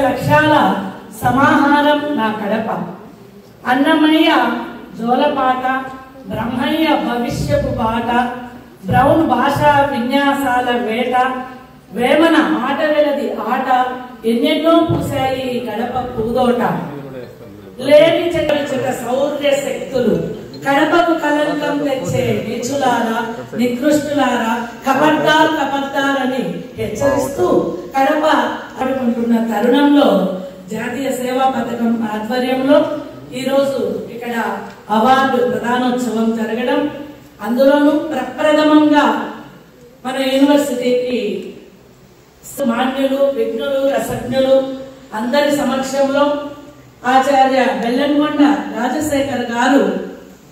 లక్ష్యాల సమాహారం నా కడప. అన్నమయ్య జోలపాట, బ్రహ్మయ్య భవిష్యపు బాట, బ్రౌన్ భాషా విన్యాసాల వేట, వేమన ఆట వెలది ఆట, ఎన్నెన్నో పూసాయి కడప పూదోట. లేని చెట్ల శౌర్య శక్తులు కడపకు కలంకం తెచ్చే నీచులారా, నికృష్టులారా, కబడ్దార్ అని హెచ్చరిస్తూ కడప ఆడుకుంటున్న తరుణంలో జాతీయ సేవా పథకం ఆధ్వర్యంలో ఈరోజు ఇక్కడ అవార్డు ప్రదానోత్సవం జరగడం, అందులోనూ ప్రప్రథమంగా మన యూనివర్సిటీకి మాన్యులు, విఘ్నులు, రసజ్ఞులు అందరి సమక్షంలో ఆచార్య బెల్లంకొండ రాజశేఖర్ గారు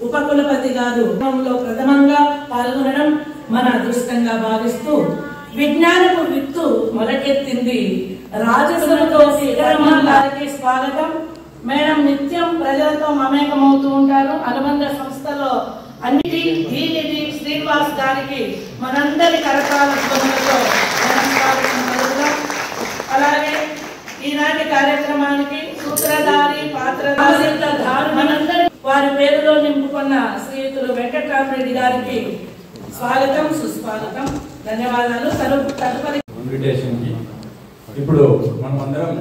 ఉపకులపతి గారు ప్రథమంగా పాల్గొనడం మన అదృష్టంగా భావిస్తూ విజ్ఞానపు విత్తు మొలకెత్తింది రాజసభతో గారికి స్వాగతం. మేడం నిత్యం ప్రజలతో మమేకమవుతూ ఉంటారు. అనుబంధ సంస్థలో అన్నిటి దీనిది శ్రీనివాస్ గారికి మనందరి కరతాళ ధ్వనులతో అలాగే ఈనాటి కార్యక్రమానికి సూత్రధారి పాత్రధారి మనందరి వారి పేరులో నింపుకున్న శ్రీయుతులు వెంకటరామరెడ్డి గారికి స్వాగతం, సుస్వాగతం, ధన్యవాదాలు. తదుపరి ఇప్పుడు మనం అందరం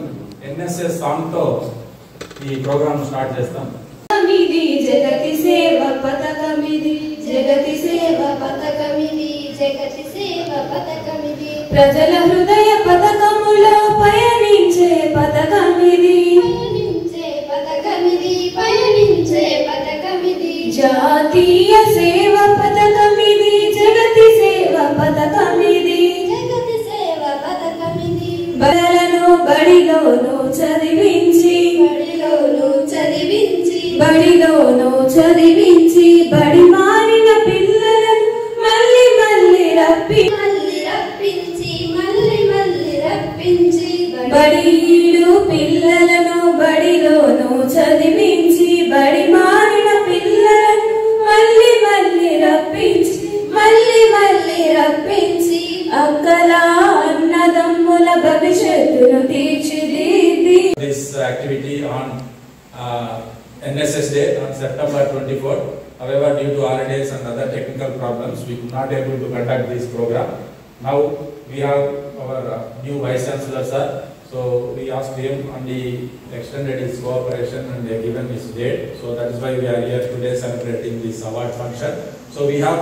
ఎన్ఎస్ఎస్ సాంగ్ తో ఈ ప్రోగ్రామ్ స్టార్ట్ చేస్తాం. జగతి సేవ పథకమిది, జగతి సేవ పథకమిది, జగతి సేవ పథకమిది, ప్రజల హృదయ పథకములో పయనించే పథకమిది, పయనించే పథకమిది, పయనించే పథకమిది, జాతీయ సేవ పథకమిది, జగతి సేవ పథకమిది, జగతి సేవ పథకమిది, బడులను బడిలోను చదివించి, బడిలోను చదివించి, బడిలోను చదివించి, బడి మారిన పిల్లలను మళ్ళీ మళ్ళీ రప్పించి, మళ్ళీ మళ్ళీ రప్పించి, బడిలు పిల్లలను బడిలోను చదివించి, బడి మారిన పిల్లలను మళ్ళీ మళ్ళీ రప్పించి, మళ్ళీ మళ్ళీ రప్పించి, అక్కల అన్నదమ్ముల భవిష్యత్తును తీర్చిదిద్ది. This activity on NSS Day on September 24th. However, due to holidays and other technical problems, we could not able to conduct this program. Now we have our new Vice Chancellor sir, so we asked him and he extended his cooperation and they given his date. So that is why we are here today celebrating this award function. So we have,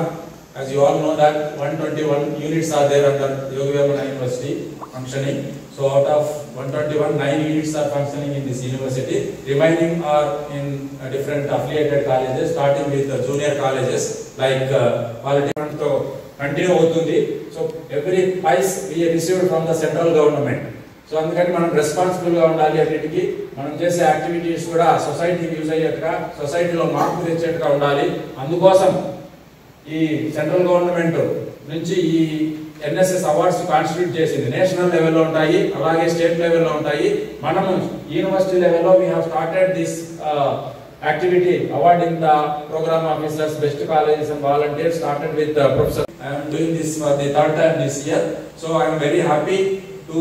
as you all know, that 121 units are there under Yogi Vemana University functioning. So out of 121, 9 units are functioning in this university. Remaining are in different affiliated colleges, starting with the junior colleges like Polytechnic to continue అవుతుంది. So every prize we received from the central government. So అందుకని మనం responsible గా ఉండాలి. అన్నిటికీ మనం చేసే activities కూడా సొసైటీకి యూజ్ అయ్యేట్టుగా, సొసైటీలో మార్పు తెచ్చేట్టుగా ఉండాలి. అందుకోసం ఈ సెంట్రల్ గవర్నమెంట్ నుంచి ఈ ఎన్ఎస్ఎస్ అవార్డ్స్ కాన్స్టిట్యూట్ చేసింది. నేషనల్ లెవెల్లో ఉంటాయి, అలాగే స్టేట్ లెవెల్లో ఉంటాయి. మనము యూనివర్సిటీ లెవెల్లో we have started this activity awarding the program officers, best colleges and volunteers, started with Professor. I am doing this for the third time this year, so I am very happy to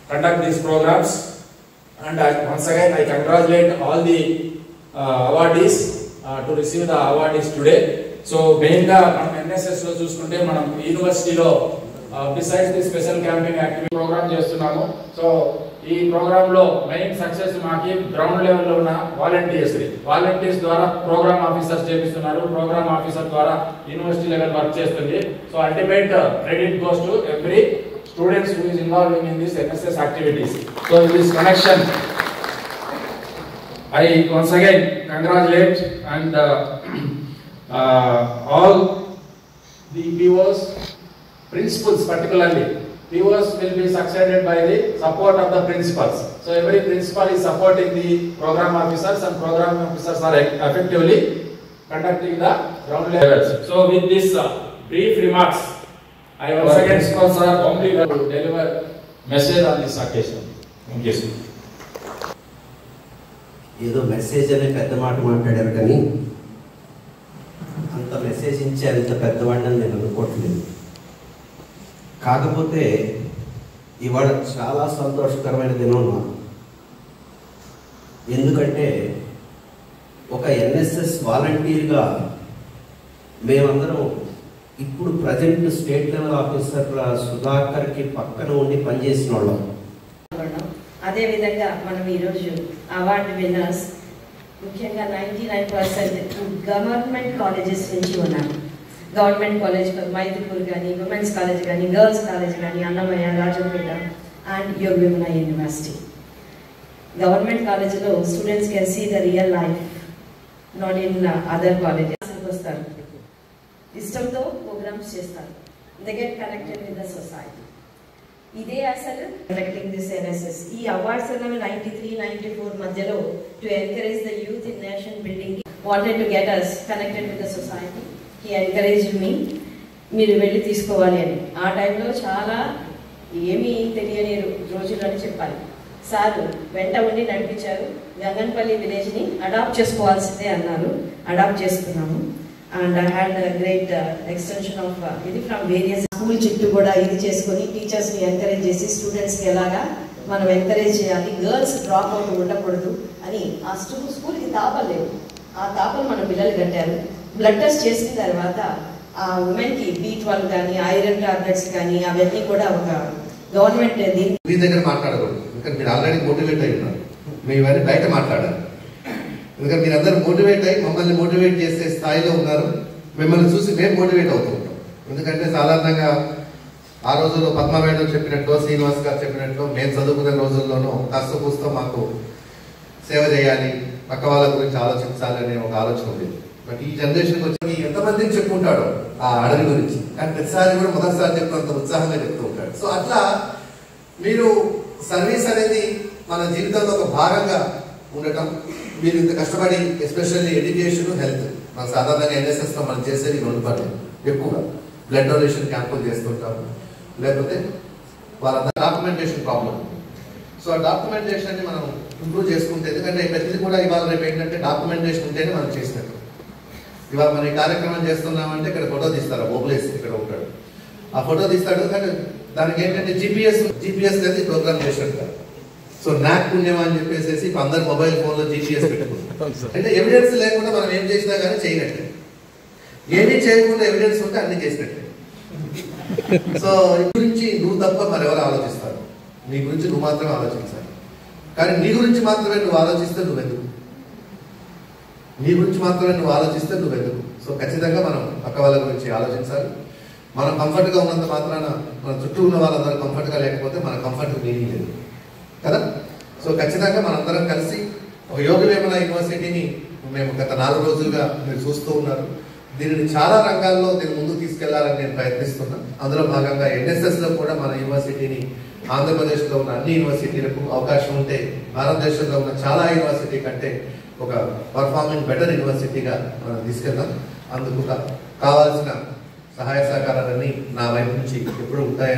conduct these programs, and once again I congratulate all the awardees to receive the awardees today. So main ga మనం NSS లో చూసుకుంటే మనం యూనివర్సిటీలో besides the special camping activity programme చేస్తున్నాము. So ఈ programme లో main success మాకి ground level లో ఉన్న వాలంటీర్స్ ద్వారా ప్రోగ్రామ్ ఆఫీసర్స్ చేపిస్తున్నారు. ప్రోగ్రామ్ ఆఫీసర్ ద్వారా యూనివర్సిటీ లెవెల్ వర్క్ చేస్తుంది. So ultimate credit goes to every students who is involving in this NSS activities. So in this connection I once again congratulate and all the POs, principals particularly. POs will be succeeded by the support of the principals. So every principal is supporting the program officers, and program officers are effectively conducting the ground levels. So with this brief remarks, I once again sponsor only to deliver message on this occasion. Thank you. ఏదో message అనే పెద్ద మాట మాట్లాడారు, కానీ అంత message ఇచ్చే అంత పెద్దవాడిని నేను అనుకోవట్లేదు. కాకపోతే ఇవాళ చాలా సంతోషకరమైన దినం నాకు. ఎందుకంటే ఒక ఎన్ఎస్ఎస్ వాలంటీర్గా మేమందరం ఇప్పుడు ప్రజెంట్ స్టేట్ లెవెల్ ఆఫీసర్ సుధాకర్కి పక్కన ఉండి పనిచేసిన వాళ్ళం. అదేవిధంగా మనం ఈరోజు అవార్డు విన్నర్స్ ముఖ్యంగా 99% గవర్నమెంట్ కాలేజెస్ నుంచి ఉన్నారు. గవర్నమెంట్ కాలేజ్ మైదుపూర్ కానీ, ఉమెన్స్ కాలేజ్ కానీ, గర్ల్స్ కాలేజ్ కానీ, Annamayya, Rajampet and Yogi Vemana university. Government కాలేజ్లో students can see the real life, not in other colleges. వస్తారు, ఇష్టంతో ప్రోగ్రామ్స్ చేస్తారు, they get connected with the society. ఇదే అసలు కండక్టింగ్ దిస్ ఎన్ఎస్ఎస్. ఈ అవార్డ్స్ అనేవి 93-94 మధ్యలో to encourage the youth in nation building wanted to get us connected with the society. He encourage me, మీరు వెళ్ళి తీసుకోవాలి అని. ఆ టైంలో చాలా ఏమీ తెలియని రోజులు అని చెప్పాలి. సార్ వెంట ఉండి నడిపించారు. గంగన్పల్లి విలేజ్ని అడాప్ట్ చేసుకోవాల్సిందే అన్నారు. అడాప్ట్ చేసుకున్నాము. And I had great extension of ఇది ఫ్రమ్ వేరియస్ స్కూల్ చుట్టూ కూడా ఇది చేసుకొని టీచర్స్ని ఎంకరేజ్ చేసి స్టూడెంట్స్కి ఎలాగా మనం ఎంకరేజ్ చేయాలి, గర్ల్స్ డ్రాప్ అవుట్ ఉండకూడదు అని. ఆ స్కూల్కి తాపలు లేవు, ఆ తాపలు మన పిల్లలు కట్టారు. బ్లడ్ టెస్ట్ చేసిన తర్వాత ఆ ఉమెన్కి B12 కానీ, ఐరన్ టాబ్లెట్స్ కానీ అవన్నీ కూడా ఒక గవర్నమెంట్ మీ దగ్గర మాట్లాడకూడదు. ఎందుకంటే మీరు ఆల్రెడీ మోటివేట్ అయి ఉన్నారు. మేము ఇవన్నీ బయట మాట్లాడాలి. ఎందుకంటే మీరు అందరూ మోటివేట్ అయ్యి మమ్మల్ని మోటివేట్ చేసే స్థాయిలో ఉన్నారు. మిమ్మల్ని చూసి మేము మోటివేట్ అవుతూ ఉంటాం. ఎందుకంటే సాధారణంగా ఆ రోజుల్లో పద్మ మేడం చెప్పినట్లు, శ్రీనివాస్ గారు చెప్పినట్లు, మేము చదువుకునే రోజుల్లోనూ కాస్త కూస్తో మాకు సేవ చేయాలి, పక్క వాళ్ళ గురించి ఆలోచించాలి అనే ఒక ఆలోచన ఉంది. బట్ ఈ జనరేషన్కి వచ్చి ఎంతమందికి చెప్పుకుంటాడో ఆ అడవి గురించి, కానీ ప్రతిసారి కూడా మొదటిసారి చెప్పినంత ఉత్సాహంగా చెప్తూ ఉంటాడు. సో అట్లా మీరు సర్వీస్ అనేది మన జీవితంలో ఒక భాగంగా ఉండటం, మీరు ఇంత కష్టపడి ఎస్పెషల్లీ ఎడ్యుకేషన్, హెల్త్, మన సాధారణంగా ఎన్ఎస్ఎస్లో మనం చేసేది 2 పనులు ఎక్కువగా. బ్లడ్ డొనేషన్ క్యాంపులు చేస్తుంటాము, లేకపోతే వాళ్ళంతా డాక్యుమెంటేషన్ ప్రాబ్లం. సో ఆ డాక్యుమెంటేషన్ని మనం ఇంప్రూవ్ చేసుకుంటే, ఎందుకంటే ప్రతిదీ కూడా ఇవాళ రేపు ఏంటంటే డాక్యుమెంటేషన్ ఉంటేనే మనం చేసినట్టు. ఇవాళ మనం ఈ కార్యక్రమం చేస్తున్నామంటే ఇక్కడ ఫోటో తీస్తారు, ఓబ్లేస్ ఇక్కడ ఉంటాడు, ఆ ఫోటో తీస్తాడు. కానీ దానికి ఏంటంటే జీపీఎస్ అనేది ప్రోగ్రామ్ చేసినట్టు. సో నాక్ పుణ్యమా అని చెప్పేసి అందరు మొబైల్ ఫోన్లో జీపీఎస్ పెట్టుకుంటాం. అంటే ఎవిడెన్స్ లేకుండా మనం ఏం చేసినా కానీ చేయనట్టే, ఏమీ చేయకుండా ఎవిడెన్స్ ఉంటే అన్ని చేసినట్టే. సో ఈ గురించి నువ్వు తప్ప మరెవరు ఆలోచిస్తారు? నీ గురించి నువ్వు మాత్రమే ఆలోచించాలి. కానీ నీ గురించి మాత్రమే నువ్వు ఆలోచిస్తే నువ్వెందుకు? నీ గురించి మాత్రమే నువ్వు ఆలోచిస్తే నువ్వెందుకు? సో ఖచ్చితంగా మనం పక్క వాళ్ళ గురించి ఆలోచించాలి. మనం కంఫర్ట్గా ఉన్నంత మాత్రాన మన చుట్టూ ఉన్న వాళ్ళందరూ కంఫర్ట్గా లేకపోతే మన కంఫర్ట్ మీనింగ్ లేదు కదా. సో ఖచ్చితంగా మనందరం కలిసి ఒక యోగ వేమన యూనివర్సిటీని మేము గత 4 రోజులుగా మీరు చూస్తూ ఉన్నారు. దీనిని చాలా రంగాల్లో దీన్ని ముందుకు తీసుకెళ్లాలని నేను ప్రయత్నిస్తున్నాను. అందులో భాగంగా ఎన్ఎస్ఎస్లో కూడా మన యూనివర్సిటీని ఆంధ్రప్రదేశ్లో ఉన్న అన్ని యూనివర్సిటీలకు అవకాశం ఉంటే భారతదేశంలో ఉన్న చాలా యూనివర్సిటీ కంటే ఒక పర్ఫార్మింగ్ బెటర్ యూనివర్సిటీగా మనం తీసుకెళ్దాం. అందుకు కావాల్సిన సహాయ సహకారాలన్నీ నా వైపు నుంచి ఎప్పుడు ఉంటాయని